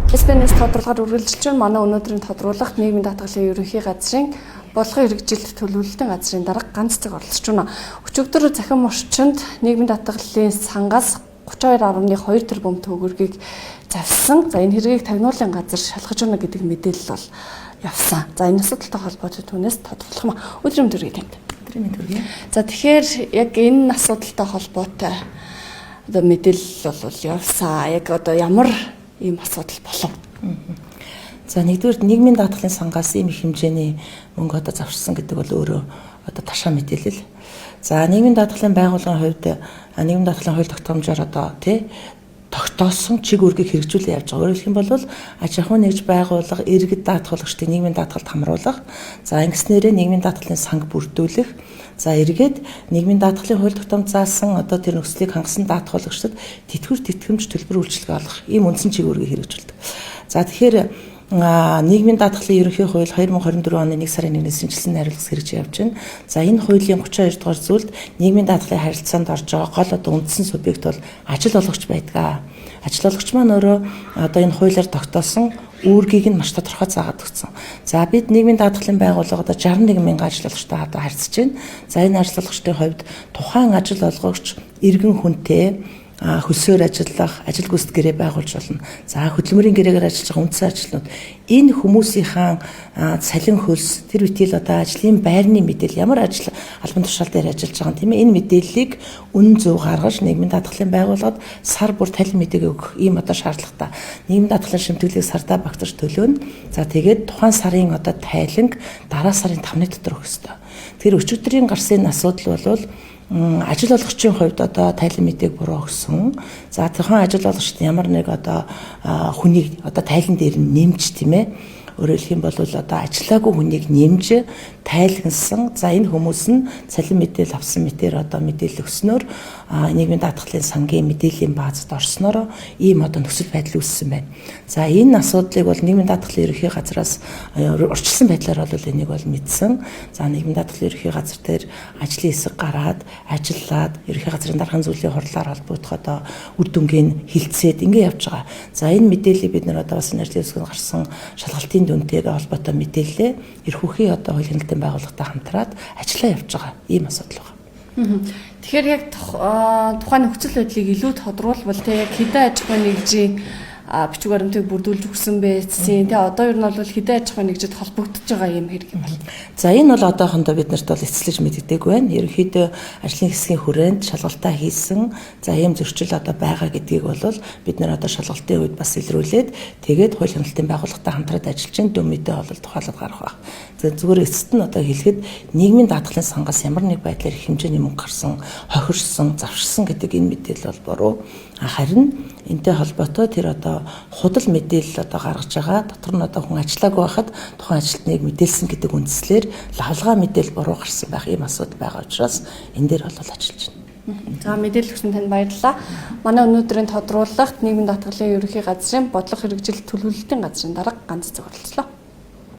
SBS тодорхойлохоор үргэлжилж байна. Манай өнөөдрийн тодруулагт нийгмийн даатгалын ерөнхий газрын бодлогын хэрэгжилт төлөвлөлтийн газрын дарга ганц цаг оролцож байна. Өчигдөр захин орчинд нийгмийн даатгалын сангаас 32.2 тэрбум төгрөгийг завсан. За энэ хэргийг тагнуулын газар шалгаж байна гэдэг мэдээлэл бол явсан. За энэ асуудалтай холбоотой түүнээс тодорхойлох юм. Өдрийн төрөйг танд. Өдрийн төрөйг. За тэгэхээр яг энэ асуудалтай холбоотой одоо мэдээлэл бол явсан. Яг одоо ямар ийм асуудал болов. За нэгдүгээр нийгмийн даатгалын сангаас ийм их хэмжээний мөнгө одоо завширсан гэдэг бол өөрөө одоо ташаа мэдээлэл. За нийгмийн даатгалын байгууллагын хувьд нийгмийн даатгалын хууль тогтоомжоор одоо тогтоосон чиг үүргийг хэрэгжүүлээ явж байгаа. Өөрөөр хэлэх юм бол аж ахуйн нэгж байгууллага иргэд даатгуулагчдыг нийгмийн даатгалд хамруулах, за ингэснээрээ нийгмийн даатгалын санг бүрдүүлэх, за эргээд нийгмийн даатгалын хууль тогтоомж заасан одоо тэр нөхцөлийг хангасан даатгуулагчдад тэтгэвч төлбөр үйлчилгээ олгох ийм үндсэн чиг үүргийг хэрэгжүүлдэг. За тэгэхээр нийгмийн даатгалын ерөнхий хууль 2024 оны 1 сарын 1-ээс шинжилсэн найруулгаас хэрэгжиж явж байна. За энэ хуулийн 32 дугаар зүйлд нийгмийн даатгалын харилцаанд орж байгаа гол одоо үндсэн субъект бол ажил олгогч байдаг. Ажил олгогч маань өөрөө одоо энэ хуулиар тогтоосон үүргийг нь маш тодорхой заагаад өгсөн. За бид нийгмийн даатгалын байгууллага одоо 61 мянган ажил олгогчтой одоо харьцаж байна. За энэ ажил олгогчдын хувьд тухайн ажил олгогч иргэн хүнтэй хөлсөөр ажиллах, ажил гүйцэтгэх гэрээ байгуулж болно. За хөдөлмөрийн гэрээгээр ажиллаж байгаа үндсэн ажлууд энэ хүмүүсийн цалин хөлс тэр үеийн одоо ажлын байрны мэдээлэл ямар ажил албан тушаал дээр ажиллаж байгаа юм тийм ээ энэ мэдээллийг үнэн зөв гаргаж нийгмийн даатгалын байгууллагад сар бүр талин мэдээг өгөх ийм одоо шаардлагатай. Нийгмийн даатгалын шимтгэлийг сардаа багтаж төлөөнө. За тэгээд тухайн сарын одоо тайланг дараа сарын 5-ны дотор өгөх ёстой. Тэр өчигдрийн гарсан асуудал бол ажил олгогчийн хувьд одоо тайлан мэдээг буруу өгсөн. За тухайн ажил олгогчд ямар нэг одоо хүнийг одоо тайлан дээр нэмж тийм ээ. Өөрөөр хэлэх юм бол одоо ажиллаагүй хүнийг нэмж тайлгансан. За энэ хүмүүс нь цалин мэдээлэл авсан мэтээр одоо мэдээлэл өгснөөр нийгмийн даатгалын сангийн мэдээллийн баазад орсноор ийм одоо нөхцөл байдал үүссэн байна. За энэ асуудлыг бол нийгмийн даатгалын ерөнхий газраас урьдчилсан байдлаар бол энийг бол мэдсэн. За нийгмийн даатгалын ерөнхий газар дээр ажлын хэсэг гараад ажиллаад ерөнхий газрын даргын зүйлийн хурлаар холбогдох одоо үр дүнгийн хилцээд ингэ явж байгаа. За энэ мэдээллийг бид нар одоо бас энерги төсвөнд гарсан шалгалтын дүнтэйгээ холбоотой мэдээлэлээ эрхүүхийн одоо хуулийн хэлтийн байгууллагатай хамтраад ажиллаа явж байгаа ийм асуудал байна. Тэгэхээр яг тухайн нөхцөл байдлыг илүү тодруулбал те яг хэдэн аж ахуйн нэгжийн бичиг баримтыг бүрдүүлж өгсөн байсан. Тэ одоо ер нь бол хэдэн аж ахуйн нэгжид холбогдож байгаа юм хэрэг юм байна. За энэ бол одоохондоо бид нарт бол эцэлж мэддэг байна. Ерөнхийдөө ажлын хэсгийн хүрээнд шалгалтаа хийсэн. За ийм зөрчил одоо байгаа гэдгийг бол бид нар одоо шалгалтын үед бас илрүүлээд тэгээд хууль хяналтын байгууллагатай хамтраад ажиллаж байна. Дүн мэдээ бол тухайлбал гарах байх. Зүгээр эцэст нь одоо хэлэхэд нийгмийн даатгалын сангаас ямар нэг байдлаар их хэмжээний мөнгө гарсан, хохирсон, завширсан гэдэг энэ мэдээлэл бол буруу. Харин энтэй холбоотой тэр одоо худал мэдээлэл одоо гаргаж байгаа. Дотор нь одоо хүн ажиллаагүй байхад тухайн ажилтныг мэдээлсэн гэдэг үндслээр лавлгаа мэдээлэл буруу гарсан байх ийм асуудал байгаа учраас энэ дээр бол ажиллаж байна. За мэдээлэл өгсөн танд баярлалаа. Манай өнөөдрийн тодруулагт нийгмийн даатгалын ерөнхий газрын бодлого хэрэгжилт төлөвлөлтийн газрын дарга ганц цаг оролцлоо.